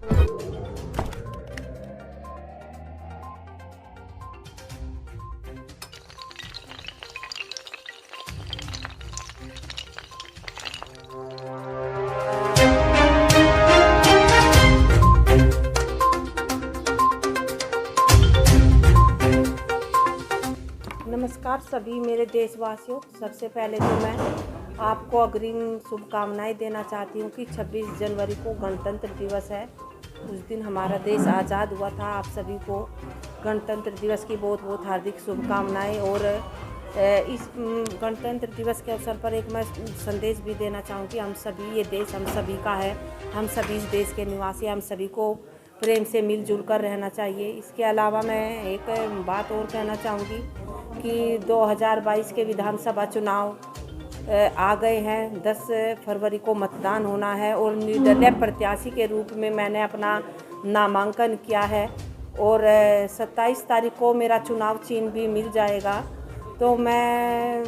नमस्कार सभी मेरे देशवासियों। सबसे पहले तो मैं आपको अग्रिम शुभकामनाएं देना चाहती हूँ कि 26 जनवरी को गणतंत्र दिवस है। उस दिन हमारा देश आज़ाद हुआ था। आप सभी को गणतंत्र दिवस की बहुत बहुत हार्दिक शुभकामनाएं। और इस गणतंत्र दिवस के अवसर पर एक मैं संदेश भी देना चाहूँगी। हम सभी, ये देश हम सभी का है, हम सभी इस देश के निवासी, हम सभी को प्रेम से मिलजुल कर रहना चाहिए। इसके अलावा मैं एक बात और कहना चाहूँगी कि 2022 के विधानसभा चुनाव आ गए हैं। 10 फरवरी को मतदान होना है और निर्दलीय प्रत्याशी के रूप में मैंने अपना नामांकन किया है और 27 तारीख को मेरा चुनाव चिन्ह भी मिल जाएगा। तो मैं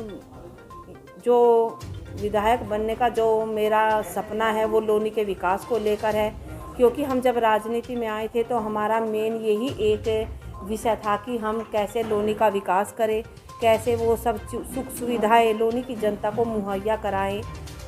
जो विधायक बनने का जो मेरा सपना है वो लोनी के विकास को लेकर है, क्योंकि हम जब राजनीति में आए थे तो हमारा मेन यही एक विषय था कि हम कैसे लोनी का विकास करें, कैसे वो सब सुख सुविधाएं लोनी की जनता को मुहैया कराएं,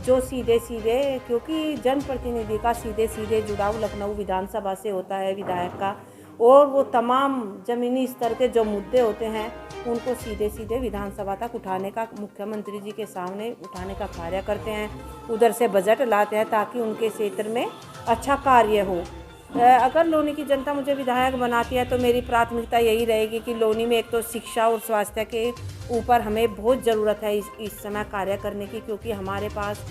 जो सीधे सीधे, क्योंकि जनप्रतिनिधि का सीधे सीधे जुड़ाव लखनऊ विधानसभा से होता है विधायक का, और वो तमाम ज़मीनी स्तर के जो मुद्दे होते हैं उनको सीधे सीधे विधानसभा तक उठाने का, मुख्यमंत्री जी के सामने उठाने का कार्य करते हैं। उधर से बजट लाते हैं ताकि उनके क्षेत्र में अच्छा कार्य हो। अगर लोनी की जनता मुझे विधायक बनाती है तो मेरी प्राथमिकता यही रहेगी कि लोनी में एक तो शिक्षा और स्वास्थ्य के ऊपर हमें बहुत ज़रूरत है इस समय कार्य करने की, क्योंकि हमारे पास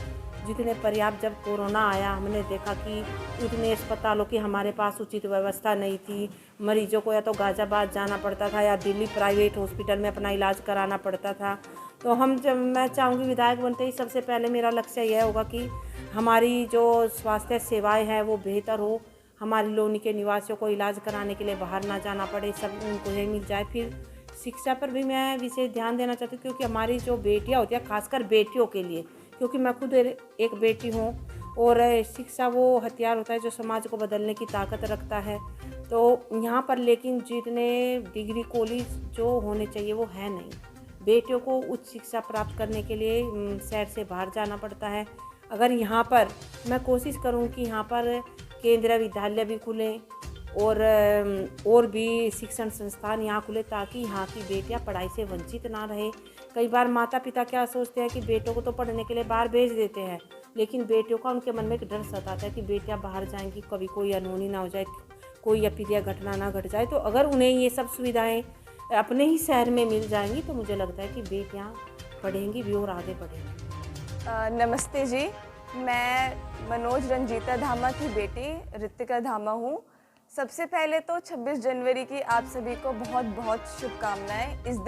जितने पर्याप्त, जब कोरोना आया हमने देखा कि उतने अस्पतालों की हमारे पास उचित व्यवस्था नहीं थी। मरीजों को या तो गाज़ियाबाद जाना पड़ता था या दिल्ली प्राइवेट हॉस्पिटल में अपना इलाज कराना पड़ता था। तो मैं चाहूँगी विधायक बनते ही सबसे पहले मेरा लक्ष्य यह होगा कि हमारी जो स्वास्थ्य सेवाएँ हैं वो बेहतर हो, हमारी लोनी के निवासियों को इलाज कराने के लिए बाहर ना जाना पड़े, सब उनको यही मिल जाए। फिर शिक्षा पर भी मैं विशेष ध्यान देना चाहती हूँ, क्योंकि हमारी जो बेटियाँ होती हैं, खासकर बेटियों के लिए, क्योंकि मैं खुद एक बेटी हूँ, और शिक्षा वो हथियार होता है जो समाज को बदलने की ताकत रखता है। तो यहाँ पर लेकिन जितने डिग्री कॉलेज जो होने चाहिए वो है नहीं। बेटियों को उच्च शिक्षा प्राप्त करने के लिए शहर से बाहर जाना पड़ता है। अगर यहाँ पर मैं कोशिश करूँ कि यहाँ पर केंद्रीय विद्यालय भी खुलें और भी शिक्षण संस्थान यहाँ खुले, ताकि यहाँ की बेटियाँ पढ़ाई से वंचित ना रहे। कई बार माता पिता क्या सोचते हैं कि बेटों को तो पढ़ने के लिए बाहर भेज देते हैं, लेकिन बेटियों का उनके मन में एक डर सताता है कि बेटियाँ बाहर जाएंगी, कभी कोई अनहोनी ना हो जाए, कोई अप्रिय घटना ना घट जाए। तो अगर उन्हें ये सब सुविधाएँ अपने ही शहर में मिल जाएंगी तो मुझे लगता है कि बेटियाँ पढ़ेंगी भी और आगे बढ़ेंगी। नमस्ते जी, मैं मनोज रंजीता धामा की बेटी ऋतिका धामा हूँ। सबसे पहले तो 26 जनवरी की आप सभी को बहुत बहुत शुभकामनाएं। इस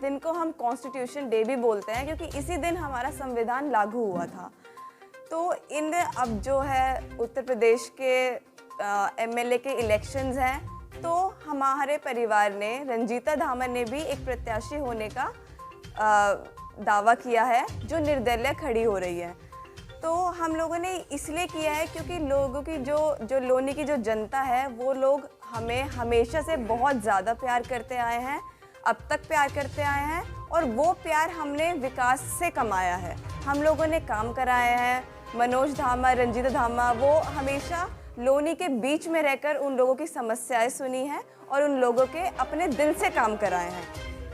दिन को हम कॉन्स्टिट्यूशन डे भी बोलते हैं, क्योंकि इसी दिन हमारा संविधान लागू हुआ था। तो अब जो है उत्तर प्रदेश के एमएलए के इलेक्शंस हैं, तो हमारे परिवार ने, रंजीता धामा ने भी एक प्रत्याशी होने का दावा किया है जो निर्दलीय खड़ी हो रही है। तो हम लोगों ने इसलिए किया है क्योंकि लोगों की जो लोनी की जो जनता है वो लोग हमें हमेशा से बहुत ज़्यादा प्यार करते आए हैं, अब तक प्यार करते आए हैं, और वो प्यार हमने विकास से कमाया है। हम लोगों ने काम कराए हैं। मनोज धामा, रंजीता धामा, वो हमेशा लोनी के बीच में रहकर उन लोगों की समस्याएं सुनी हैं और उन लोगों के अपने दिल से काम कराए हैं।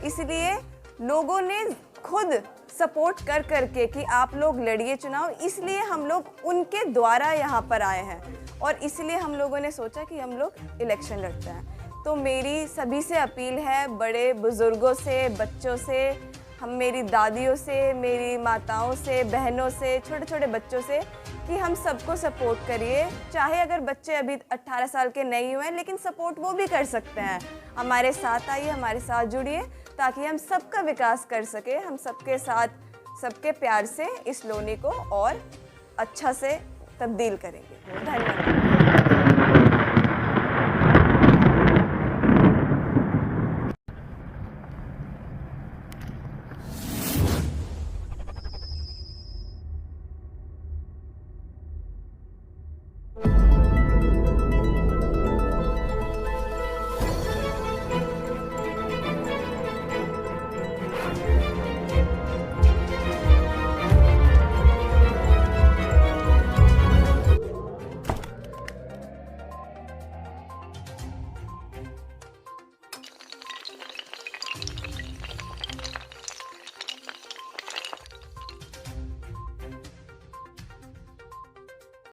इसलिए लोगों ने खुद सपोर्ट कर करके कि आप लोग लड़िए चुनाव, इसलिए हम लोग उनके द्वारा यहाँ पर आए हैं और इसलिए हम लोगों ने सोचा कि हम लोग इलेक्शन लड़ते हैं। तो मेरी सभी से अपील है, बड़े बुज़ुर्गों से, बच्चों से, मेरी दादियों से, मेरी माताओं से, बहनों से, छोटे छोटे बच्चों से, कि हम सबको सपोर्ट करिए। चाहे अगर बच्चे अभी 18 साल के नहीं हुए हैं, लेकिन सपोर्ट वो भी कर सकते हैं। हमारे साथ आइए, हमारे साथ जुड़िए, ताकि हम सबका विकास कर सके। हम सबके साथ, सबके प्यार से इस लोनी को और अच्छा से तब्दील करेंगे। धन्यवाद।